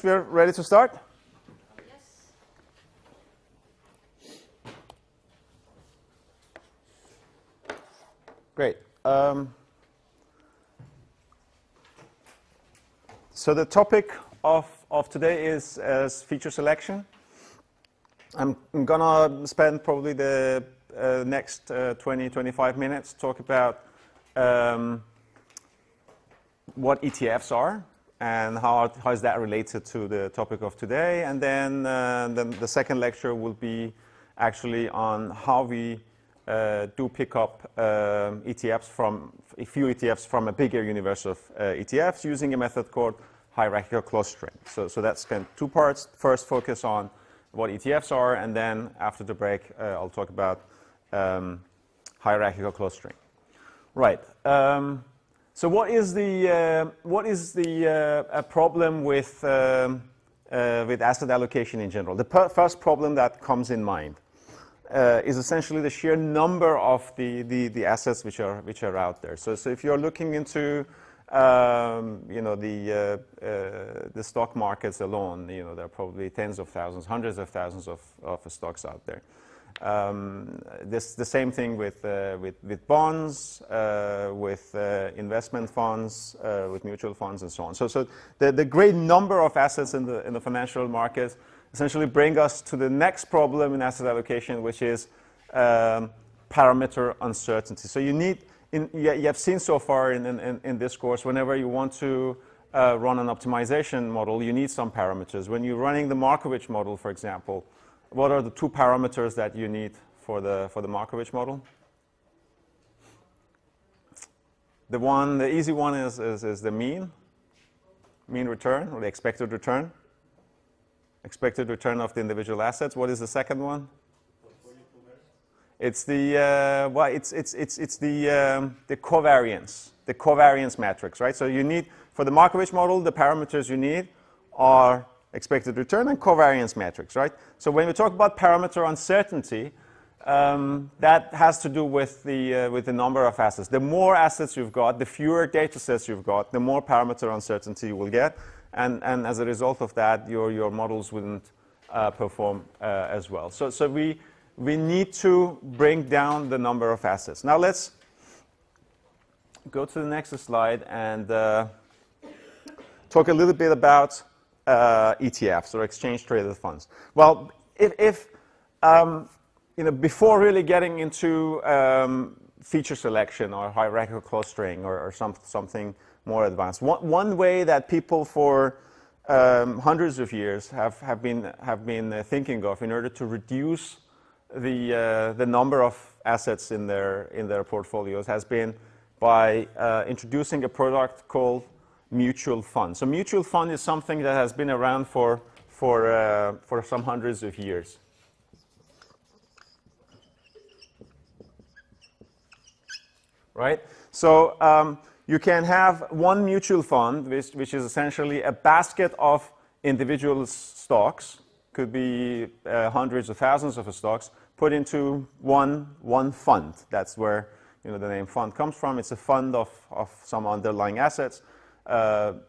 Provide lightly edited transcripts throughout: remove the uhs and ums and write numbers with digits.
We're ready to start? Yes. Great. So the topic of today is feature selection. I'm going to spend probably the next 20-25 minutes talk about what ETFs are and how is that related to the topic of today. And then the second lecture will be actually on how we do pick up ETFs from a few ETFs from a bigger universe of ETFs using a method called hierarchical clustering. So that's kind of two parts. First, focus on what ETFs are, and then after the break, I'll talk about hierarchical clustering. Right. So what is the problem with asset allocation in general? The first problem that comes in mind is essentially the sheer number of the assets which are out there. So if you're looking into the stock markets alone, there are probably tens of thousands, hundreds of thousands of stocks out there. The same thing with bonds, with investment funds, with mutual funds, and so on. So the great number of assets in the financial markets essentially bring us to the next problem in asset allocation, which is parameter uncertainty. So you have seen so far in this course, whenever you want to run an optimization model, you need some parameters. When you're running the Markovich model, for example, what are the two parameters that you need for the Markovich model? The easy one is the mean return, or the expected return of the individual assets. What is the second one? It's the covariance matrix, right? So you need, for the Markovich model, the parameters you need are expected return and covariance matrix, right? So when we talk about parameter uncertainty, that has to do with the number of assets. The more assets you've got, the fewer data sets you've got, the more parameter uncertainty you will get, and as a result of that, your models wouldn't perform as well. So we need to bring down the number of assets. Now let's go to the next slide and talk a little bit about ETFs, or exchange traded funds. Well, before really getting into feature selection or hierarchical clustering or something more advanced, one way that people for hundreds of years have been thinking of in order to reduce the number of assets in their portfolios has been by introducing a product called mutual fund. So mutual fund is something that has been around for some hundreds of years. Right? So you can have one mutual fund, which is essentially a basket of individual stocks, could be hundreds of thousands of stocks, put into one fund. That's where the name fund comes from. It's a fund of some underlying assets.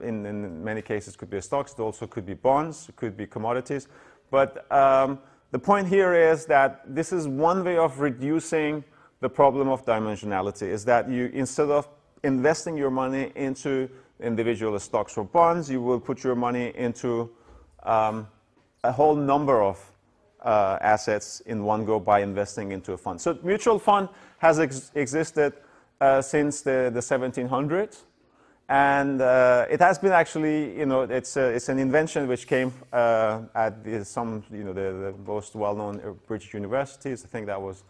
In many cases, it could be stocks. It also could be bonds. It could be commodities. But the point here is that this is one way of reducing the problem of dimensionality, is that you, instead of investing your money into individual stocks or bonds, you will put your money into a whole number of assets in one go by investing into a fund. So mutual fund has existed since the 1700s. And it has been actually, it's an invention which came at the most well-known British universities. I think that was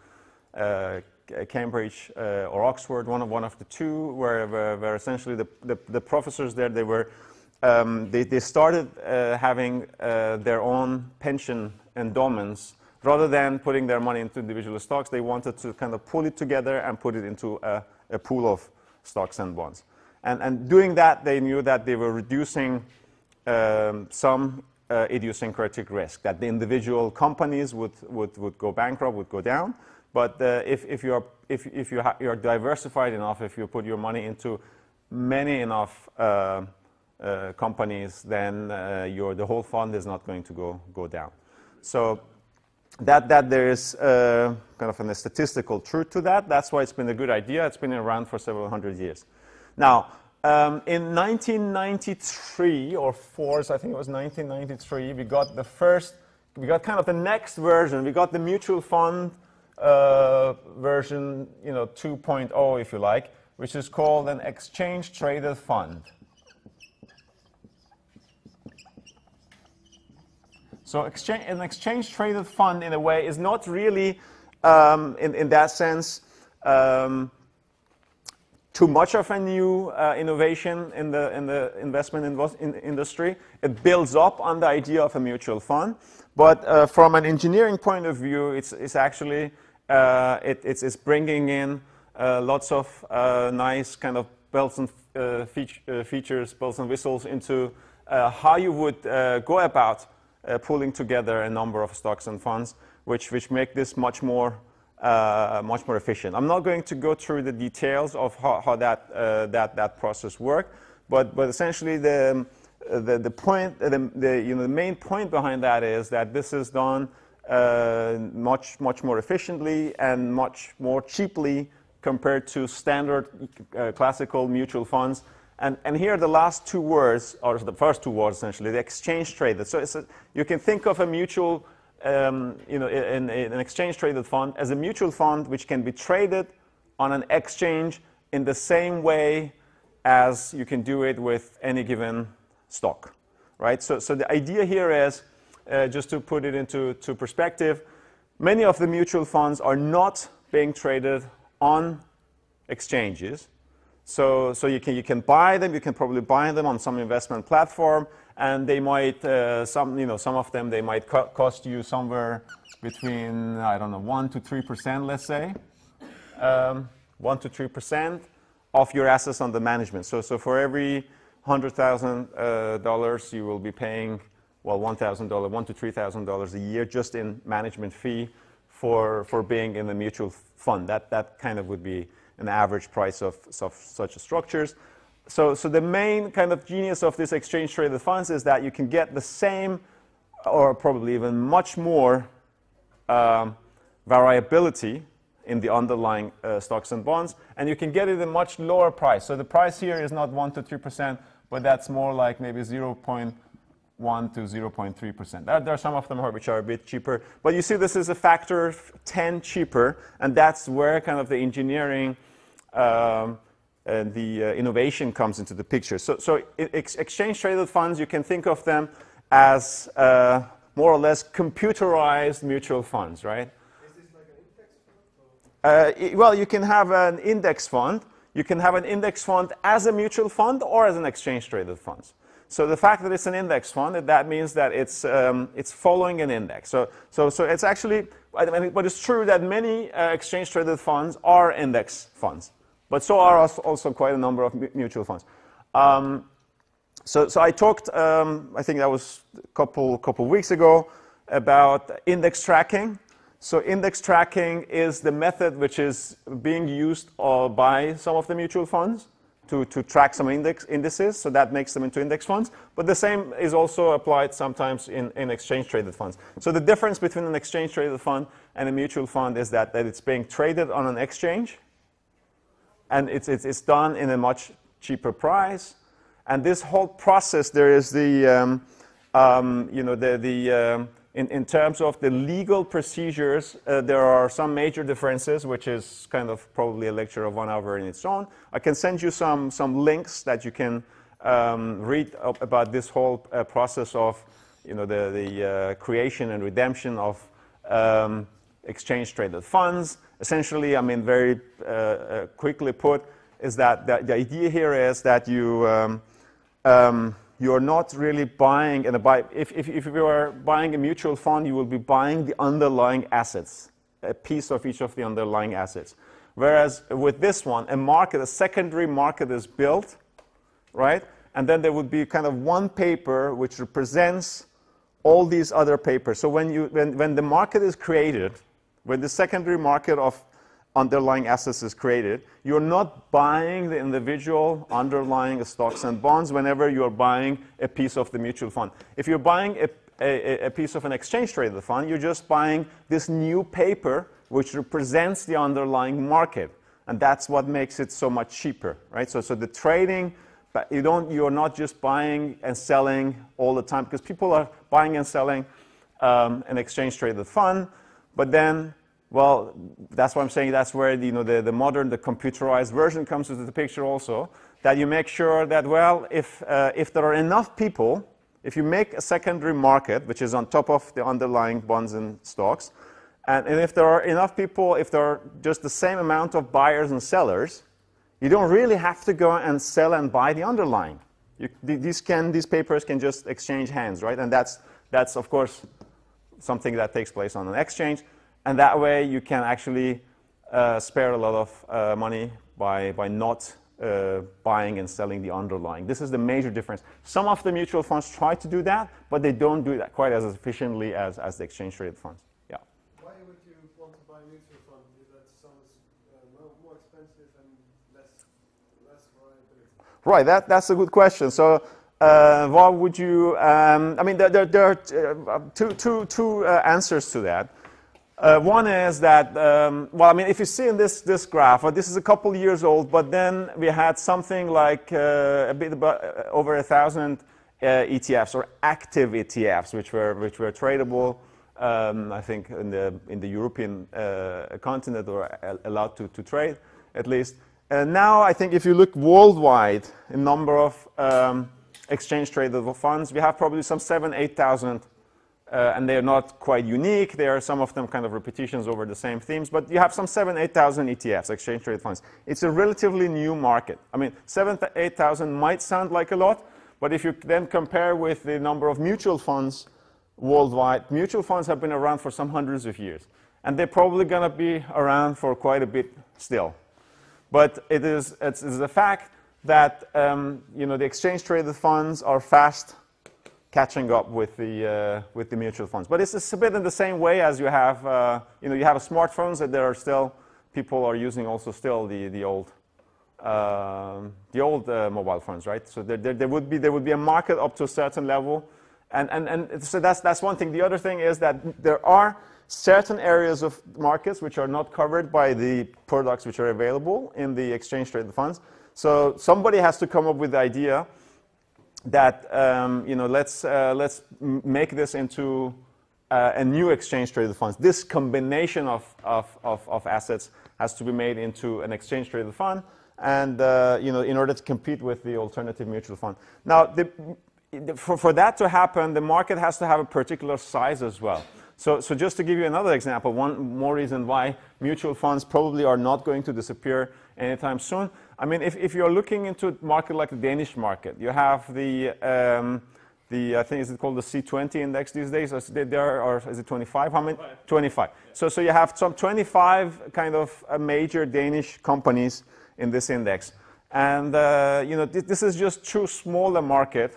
Cambridge or Oxford, one of the two, where essentially the professors there, they started having their own pension endowments. Rather than putting their money into individual stocks, they wanted to kind of pull it together and put it into a pool of stocks and bonds. And doing that, they knew that they were reducing some idiosyncratic risk, that the individual companies would go bankrupt, would go down. But if you're diversified enough, if you put your money into many enough companies, then the whole fund is not going to go down. So that there is kind of a statistical truth to that. That's why it's been a good idea. It's been around for several hundred years. Now, in 1993 or 4, so I think it was 1993, we got kind of the next version. We got the mutual fund version, 2.0, if you like, which is called an exchange traded fund. So an exchange traded fund, in a way, is not really, in that sense, too much of a new innovation in the investment industry. It builds up on the idea of a mutual fund, but from an engineering point of view, it's actually it's bringing in lots of nice kind of bells and features, bells and whistles into how you would go about pulling together a number of stocks and funds, which make this much more efficient. I'm not going to go through the details of how that process works, but essentially the main point behind that is that this is done much more efficiently and much more cheaply compared to standard classical mutual funds. And here the last two words, or the first two words essentially, the exchange traded. So you can think of a mutual, an exchange traded fund as a mutual fund which can be traded on an exchange in the same way as you can do it with any given stock, right? So the idea here is, just to put it into perspective, many of the mutual funds are not being traded on exchanges. So you can buy them. You can probably buy them on some investment platform, and they might some of them they might cost you somewhere between 1 to 3%, let's say, 1 to 3% of your assets under management. So for every $100,000, you will be paying $1,000, $1,000 to $3,000 a year just in management fee for being in the mutual fund. That kind of would be an average price of such structures. So the main kind of genius of this exchange traded funds is that you can get the same, or probably even much more variability in the underlying stocks and bonds, and you can get it at a much lower price. So the price here is not 1 to 3%, but that's more like maybe 0.1 to 0.3%. There are some of them which are a bit cheaper, but you see this is a factor 10 cheaper, and that's where kind of the engineering and the innovation comes into the picture. So exchange traded funds, you can think of them as more or less computerized mutual funds, right? Is this like an index fund? Well, you can have an index fund. You can have an index fund as a mutual fund or as an exchange traded fund. So the fact that it's an index fund, that means that it's following an index. So it's actually, but it's true that many exchange traded funds are index funds, but so are also quite a number of mutual funds. So I talked, I think that was a couple weeks ago, about index tracking. So index tracking is the method which is being used by some of the mutual funds to track some indices, so that makes them into index funds. But the same is also applied sometimes in exchange-traded funds. So the difference between an exchange-traded fund and a mutual fund is that it's being traded on an exchange, and it's done in a much cheaper price. And this whole process, there is the, in terms of the legal procedures, there are some major differences, which is kind of probably a lecture of 1 hour in its own. I can send you some links that you can read about this whole process of, the creation and redemption of exchange-traded funds. Essentially, I mean, very quickly put, is that the idea here is that you're not really buying, if you are buying a mutual fund, you will be buying the underlying assets, a piece of each of the underlying assets. Whereas with this one, a secondary market is built, right? And then there would be kind of one paper which represents all these other papers. So when the market is created, when the secondary market underlying assets is created, you're not buying the individual underlying stocks and bonds whenever you're buying a piece of the mutual fund. If you're buying a piece of an exchange-traded fund, you're just buying this new paper which represents the underlying market. And that's what makes it so much cheaper, right? So the trading, but you're not just buying and selling all the time, because people are buying and selling an exchange-traded fund, but then, well, that's what I'm saying. That's where the modern, the computerized version comes into the picture also. That you make sure that, well, if there are enough people, if you make a secondary market, which is on top of the underlying bonds and stocks, and if there are enough people, if there are just the same amount of buyers and sellers, you don't really have to go and sell and buy the underlying. These papers can just exchange hands, right? And that's of course something that takes place on an exchange. And that way you can actually spare a lot of money by not buying and selling the underlying. This is the major difference. Some of the mutual funds try to do that, but they don't do that quite as efficiently as the exchange-traded funds. Yeah. Why would you want to buy a mutual fund? That sounds more expensive and less variability. Right. That's a good question. So, what would you? I mean, there are two answers to that. One is that, well, I mean, if you see in this graph, this is a couple years old, but then we had something like a bit about over 1,000 ETFs or active ETFs, which were tradable, I think, in the European continent, or allowed to trade at least. And now I think if you look worldwide, in number of exchange tradable funds, we have probably some 8,000. And they're not quite unique. There are some of them kind of repetitions over the same themes, but you have some 8,000 ETFs, exchange-traded funds. It's a relatively new market. I mean, 8,000 might sound like a lot, but if you then compare with the number of mutual funds worldwide, mutual funds have been around for some hundreds of years, and they're probably going to be around for quite a bit still. But it's a fact that the exchange-traded funds are fast catching up with the mutual funds. But it's a bit in the same way as you have, you have smartphones, that there are still, people are using also still the old mobile phones, right? So there would be a market up to a certain level. And so that's one thing. The other thing is that there are certain areas of markets which are not covered by the products which are available in the exchange-traded funds. So somebody has to come up with the idea that let's make this into a new exchange-traded funds. This combination of assets has to be made into an exchange-traded fund, and in order to compete with the alternative mutual fund. Now, for that to happen, the market has to have a particular size as well. So just to give you another example, one more reason why mutual funds probably are not going to disappear anytime soon. I mean, if you're looking into a market like the Danish market, you have I think, is it called the C20 index these days? Or is it 25? How many? 25. So you have some 25 kind of major Danish companies in this index. And, this is just too small a market,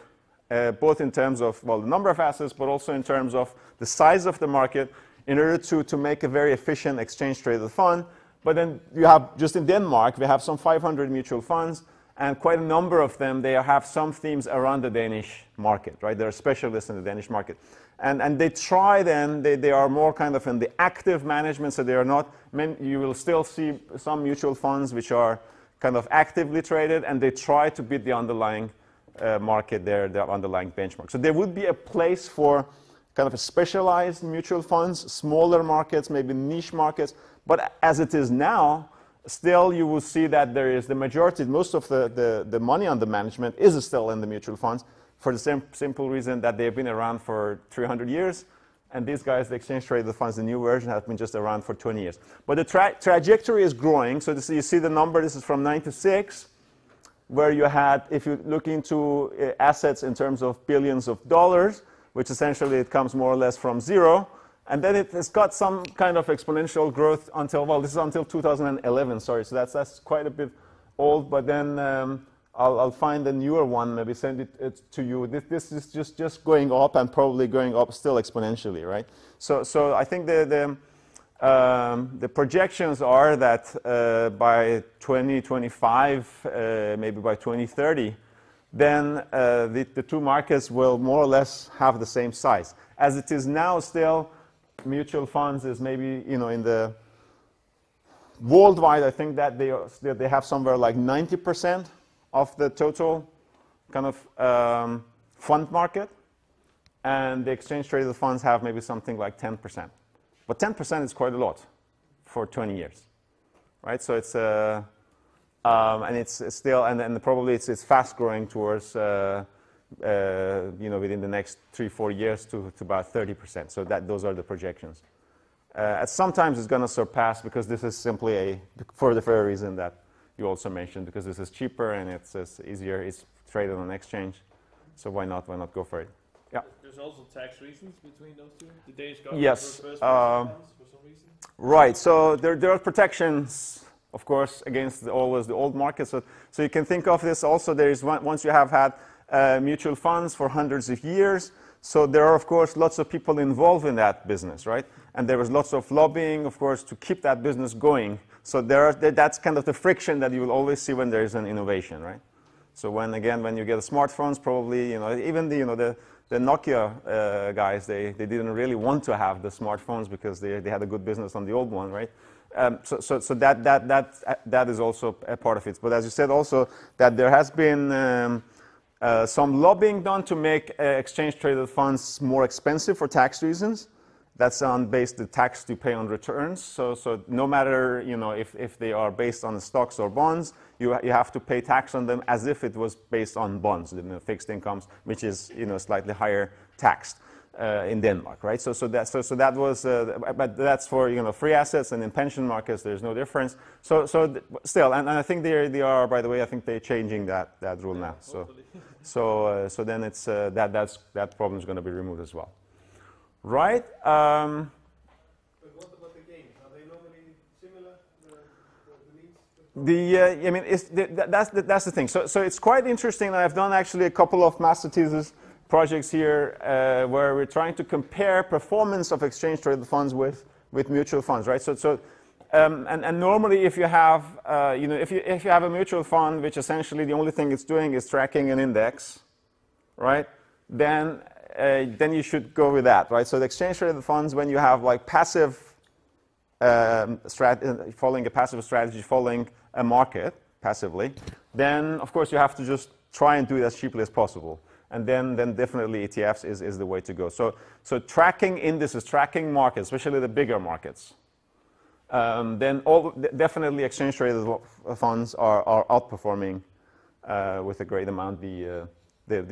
both in terms of, well, the number of assets, but also in terms of the size of the market, in order to make a very efficient exchange-traded fund. But then you have, just in Denmark, we have some 500 mutual funds, and quite a number of them, they have some themes around the Danish market, right? They're specialists in the Danish market. And they try then, they are more kind of in the active management, so they are not, you will still see some mutual funds which are kind of actively traded, and they try to beat the underlying market there, the underlying benchmark. So there would be a place for kind of a specialized mutual funds, smaller markets, maybe niche markets. But as it is now, still you will see that there is the majority, most of the money under management is still in the mutual funds, for the simple reason that they've been around for 300 years. And these guys, the exchange-traded funds, the new version, have been just around for 20 years. But the trajectory is growing. So you see the number, this is from 96, where you had, if you look into assets in terms of billions of dollars, which essentially it comes more or less from zero. And then it has got some kind of exponential growth until, well, this is until 2011, sorry. So that's quite a bit old. But then I'll find a newer one, maybe send it to you. This is just going up and probably going up still exponentially, right? So I think The projections are that by 2025, maybe by 2030, then the two markets will more or less have the same size. As it is now, still, mutual funds is maybe, in the worldwide, I think that they have somewhere like 90% of the total kind of fund market, and the exchange-traded funds have maybe something like 10%. But 10% is quite a lot for 20 years, right? So it's and it's still, and probably it's fast growing towards within the next 3-4 years to about 30%. So those are the projections. Sometimes it's going to surpass, because this is simply for the very reason that you also mentioned, because this is cheaper and it's easier. It's traded on exchange, so why not go for it? Yeah. There's also tax reasons between those two. The Danish government yes. prefers funds for some reason. Right. So there are protections, of course, against always the old market. So you can think of this also. There is once you have had mutual funds for hundreds of years. So there are, of course, lots of people involved in that business, right? And there was lots of lobbying, of course, to keep that business going. So that's kind of the friction that you will always see when there is an innovation, right? So when you get the smartphones, probably, even the Nokia guys, they didn't really want to have the smartphones because they had a good business on the old one, right? So that is also a part of it. But as you said also, that there has been some lobbying done to make exchange-traded funds more expensive for tax reasons. That's on the tax you pay on returns. So no matter if they are based on stocks or bonds, you have to pay tax on them as if it was based on bonds, fixed incomes, which is slightly higher taxed in Denmark, right? So that was, but that's for free assets, and in pension markets there's no difference. So still, and I think they are, by the way, I think they're changing that rule now. So then it's that problem is going to be removed as well. Right. But what about the gains? Are they normally similar? That's the thing. So it's quite interesting. I've done actually a couple of master thesis projects here where we're trying to compare performance of exchange-traded funds with mutual funds, right? And normally, if you have if you have a mutual fund, which essentially the only thing it's doing is tracking an index, right? Then you should go with that, right? So the exchange-traded funds, when you have like passive following a passive strategy, following a market passively, then of course you have to just try and do it as cheaply as possible. And then definitely ETFs is the way to go. So tracking indices, tracking markets, especially the bigger markets, then definitely exchange-traded funds are outperforming with a great amount the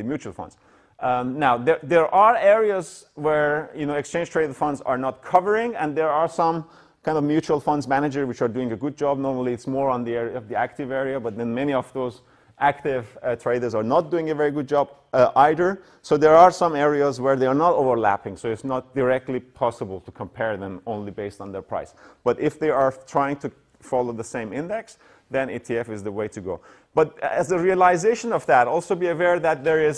mutual funds. Now, there are areas where exchange-traded funds are not covering, and there are some kind of mutual funds managers which are doing a good job. Normally, it's more on the area of the active area, but then many of those active traders are not doing a very good job either. So there are some areas where they are not overlapping, so it's not directly possible to compare them only based on their price. But if they are trying to follow the same index, then ETF is the way to go. But as a realization of that, also be aware that there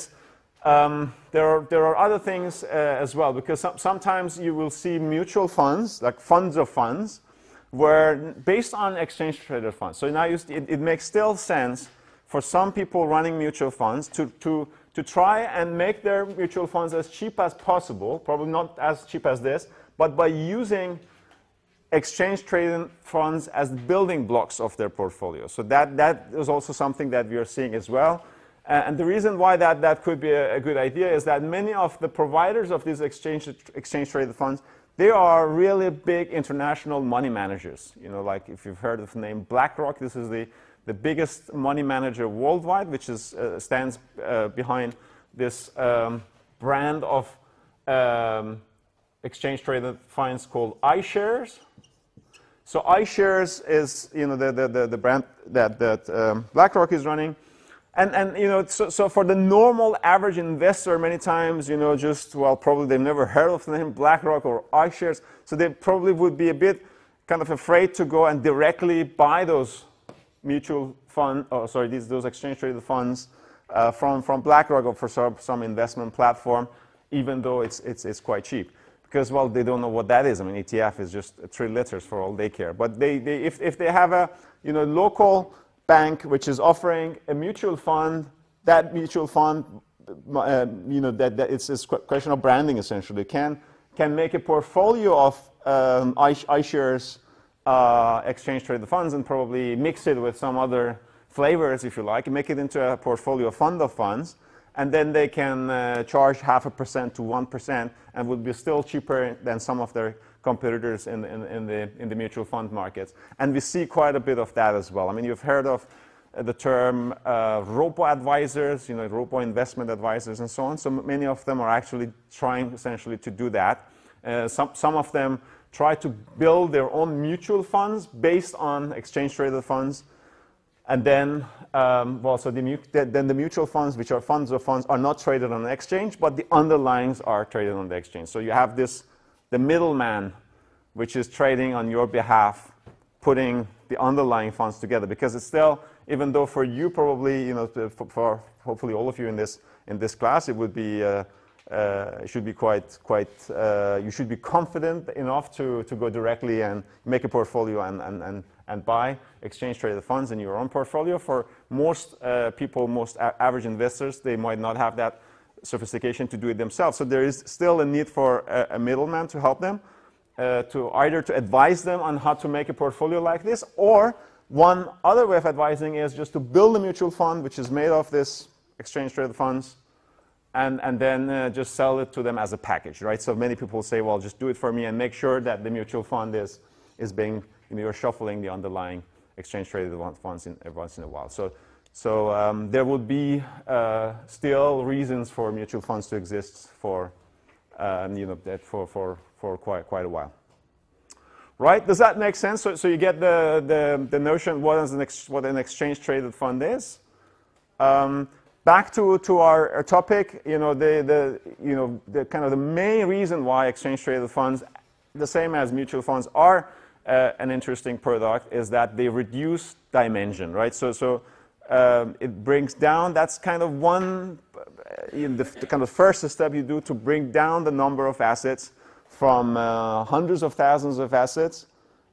are other things as well, because sometimes you will see mutual funds, like funds of funds, where based on exchange-traded funds. So now it makes still sense for some people running mutual funds to try and make their mutual funds as cheap as possible, probably not as cheap as this, but by using exchange-traded funds as building blocks of their portfolio. So that is also something that we are seeing as well. And the reason why that could be a good idea is that many of the providers of these exchange-traded funds, they are really big international money managers. Like if you've heard of the name BlackRock, this is the biggest money manager worldwide, which stands behind this brand of exchange-traded funds called iShares. So iShares is the brand that BlackRock is running, and so for the normal average investor, many times probably they've never heard of the name BlackRock or iShares, so they probably would be a bit kind of afraid to go and directly buy those mutual fund, those exchange-traded funds from BlackRock or for some investment platform, even though it's quite cheap. because, well, they don't know what that is. I mean, ETF is just 3 letters for all they care. But if they have a local bank which is offering a mutual fund, that mutual fund, that it's a question of branding essentially, can make a portfolio of iShares exchange traded funds and probably mix it with some other flavors, if you like, and make it into a portfolio fund of funds. And then they can charge 0.5% to 1% and would be still cheaper than some of their competitors in the mutual fund markets. And we see quite a bit of that as well. I mean, you've heard of the term robo-advisors, robo-investment advisors and so on. So many of them are actually trying essentially to do that. Some of them try to build their own mutual funds based on exchange-traded funds. And then, then the mutual funds, which are funds of funds, are not traded on the exchange, but the underlyings are traded on the exchange. So you have the middleman, which is trading on your behalf, putting the underlying funds together. Because it's still, even though for you probably, for hopefully all of you in this class, it would be, it should be you should be confident enough to go directly and make a portfolio and buy exchange-traded funds in your own portfolio. For most people, most average investors, they might not have that sophistication to do it themselves. So there is still a need for a middleman to help them, to either to advise them on how to make a portfolio like this, or one other way of advising is just to build a mutual fund which is made of this exchange-traded funds, and then just sell it to them as a package, right? So many people say, well, just do it for me and make sure that the mutual fund is being, you're shuffling the underlying exchange-traded funds once in a while. So there would be still reasons for mutual funds to exist for, for quite a while. Right? Does that make sense? So you get the notion what an exchange-traded fund is. Back to our topic, the kind of the main reason why exchange-traded funds, the same as mutual funds, are an interesting product is that they reduce dimension, right? So it brings down. That's kind of one, the kind of first step you do to bring down the number of assets from hundreds of thousands of assets,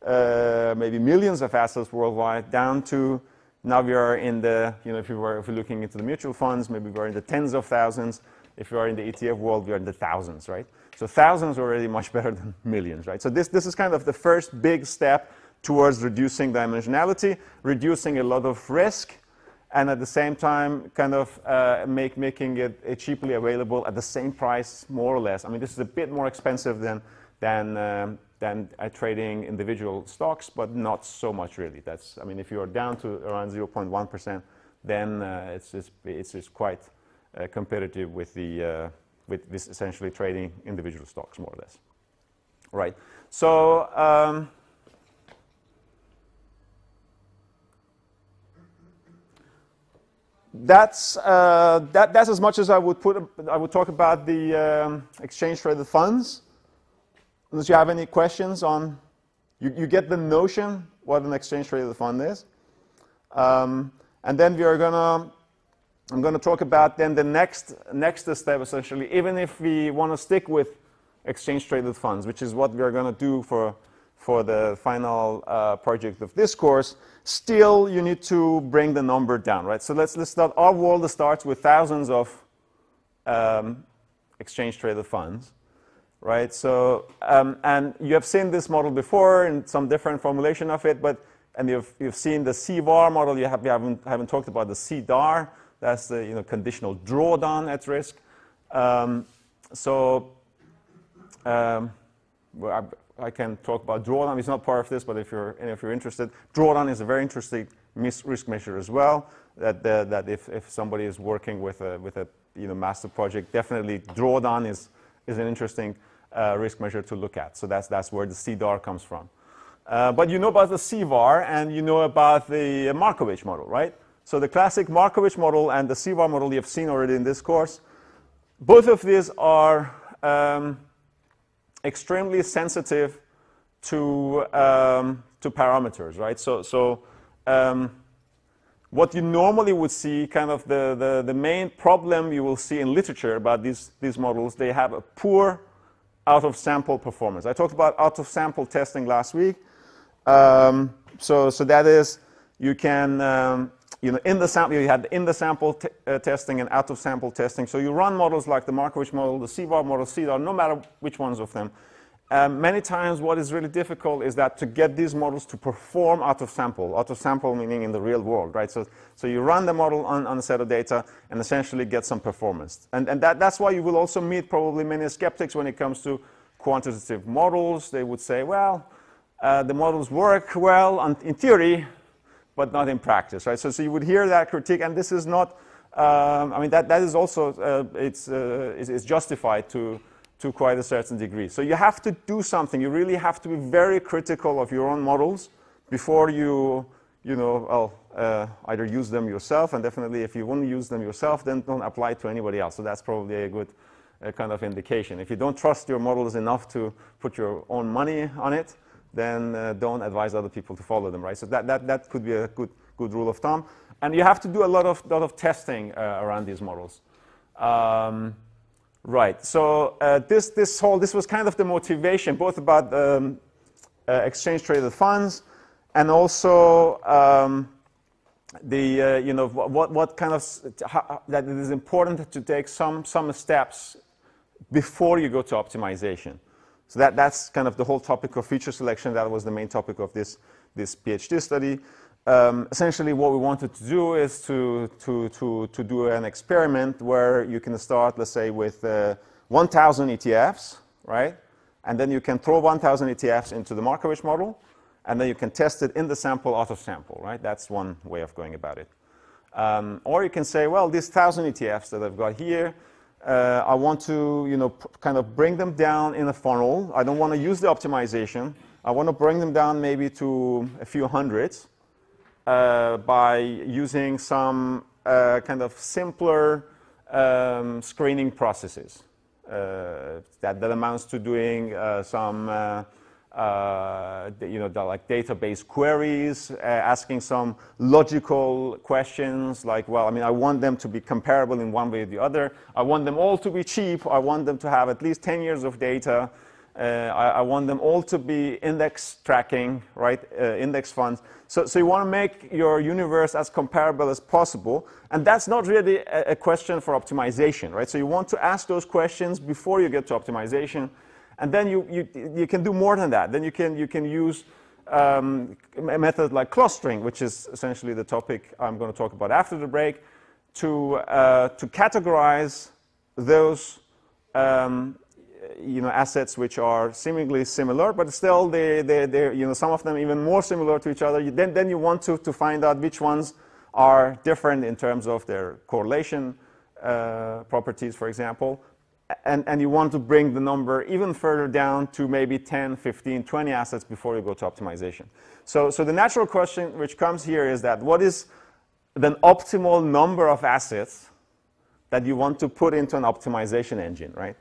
maybe millions of assets worldwide, down to now we are in the, if you're looking into the mutual funds, maybe we're in the tens of thousands. If you are in the ETF world, we are in the thousands, right? So thousands are already much better than millions, right? So this is kind of the first big step towards reducing dimensionality, reducing a lot of risk, and at the same time kind of making it cheaply available at the same price, more or less. I mean, this is a bit more expensive than trading individual stocks, but not so much really. That's, I mean, if you are down to around 0.1%, then it's just quite competitive with this essentially trading individual stocks, more or less. Right. So that's as much as I would talk about the exchange traded funds. Unless you have any questions on, you get the notion what an exchange traded fund is, and then I'm gonna talk about then the next step essentially. Even if we want to stick with exchange traded funds, which is what we are going to do for the final project of this course, still you need to bring the number down, right? So let's start. Our world starts with thousands of exchange traded funds. Right, so and you have seen this model before in some different formulation of it, and you've seen the CVAR model. We haven't talked about the CDAR. That's the conditional drawdown at risk. I can talk about drawdown. It's not part of this, but if you're interested, drawdown is a very interesting risk measure as well. That if somebody is working with a master project, definitely drawdown is an interesting risk measure to look at. So that's where the CDAR comes from. But you know about the CVAR and you know about the Markovich model, right? So the classic Markovich model and the CVAR model you have seen already in this course. Both of these are extremely sensitive to parameters, right? So what you normally would see, kind of the main problem you will see in literature about these models, they have a poor out-of-sample performance. I talked about out-of-sample testing last week. So that is, you can, in the sample, you had in-the-sample testing and out-of-sample testing. So you run models like the Markovich model, the CVAR model, CDAR, no matter which ones of them. Many times what is really difficult is that to get these models to perform out-of-sample meaning in the real world, right? So you run the model on a set of data and essentially get some performance. And that's why you will also meet probably many skeptics when it comes to quantitative models. They would say, well, the models work well in theory, but not in practice, right? So you would hear that critique, and this is not, I mean, that is also, it's justified to quite a certain degree. So you have to do something. You really have to be very critical of your own models before you either use them yourself, and definitely if you won't use them yourself, then don't apply it to anybody else. So that's probably a good kind of indication. If you don't trust your models enough to put your own money on it, then don't advise other people to follow them, right? So that could be a good rule of thumb. And you have to do a lot of testing around these models. Right. So this was kind of the motivation, both about exchange traded funds, and also what kind of that it is important to take some steps before you go to optimization. So that's kind of the whole topic of feature selection. That was the main topic of this PhD study. Essentially, what we wanted to do is to do an experiment where you can start, let's say, with 1,000 ETFs, right? And then you can throw 1,000 ETFs into the Markovich model, and then you can test it in the sample, out of sample, right? That's one way of going about it. Or you can say, well, these 1,000 ETFs that I've got here, I want to, kind of bring them down in a funnel. I don't want to use the optimization. I want to bring them down maybe to a few hundreds by using some kind of simpler screening processes. That amounts to doing some, like database queries, asking some logical questions like, well, I mean, I want them to be comparable in one way or the other. I want them all to be cheap. I want them to have at least 10 years of data. I want them all to be index tracking, right? Index funds. So you want to make your universe as comparable as possible. And that's not really a question for optimization, right? So you want to ask those questions before you get to optimization. And then you can do more than that. Then you can use a method like clustering, which is essentially the topic I'm going to talk about after the break, to categorize those assets which are seemingly similar, but still they're some of them even more similar to each other. Then you want to find out which ones are different in terms of their correlation properties, for example. And you want to bring the number even further down to maybe 10, 15, 20 assets before you go to optimization. So the natural question which comes here is that what is the optimal number of assets that you want to put into an optimization engine, right?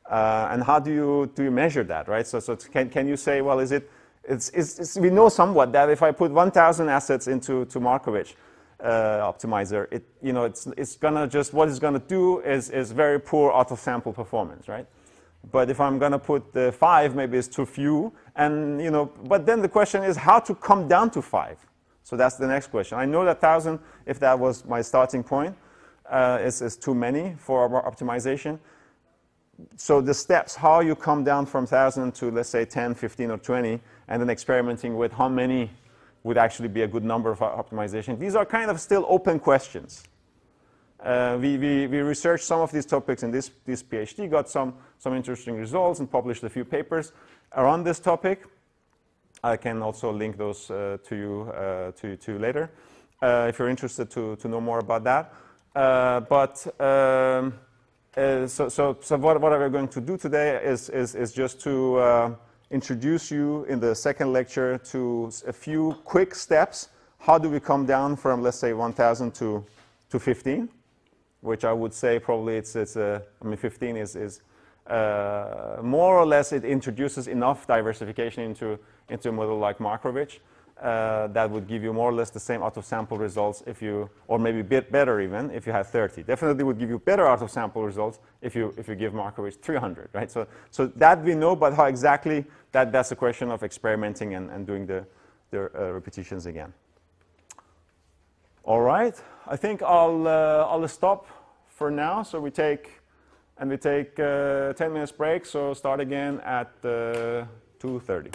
And how do you measure that, right? So can you say, well, we know somewhat that if I put 1,000 assets into Markovich optimizer, it's gonna just, what it's gonna do is very poor out-of-sample performance, right? But if I'm gonna put 5, maybe it's too few, and but then the question is how to come down to 5. So that's the next question. I know that 1,000, if that was my starting point, is too many for our optimization. So the steps, how you come down from 1,000 to, let's say, 10, 15, or 20, and then experimenting with how many would actually be a good number for optimization. These are kind of still open questions. We researched some of these topics in this PhD, got some interesting results, and published a few papers around this topic. I can also link those to you later if you're interested to know more about that. So what we're going to do today is just to introduce you in the second lecture to a few quick steps. How do we come down from, let's say, 1,000 to 15, which I would say probably I mean, 15 is more or less, it introduces enough diversification into a model like Markovich. that would give you more or less the same out-of-sample results if you, or maybe a bit better even, if you had 30. Definitely would give you better out-of-sample results if you give marker weights 300, right? So that we know, but how exactly, that's a question of experimenting and doing the repetitions again. All right, I think I'll stop for now. So we take 10 minutes break, so start again at 2:30.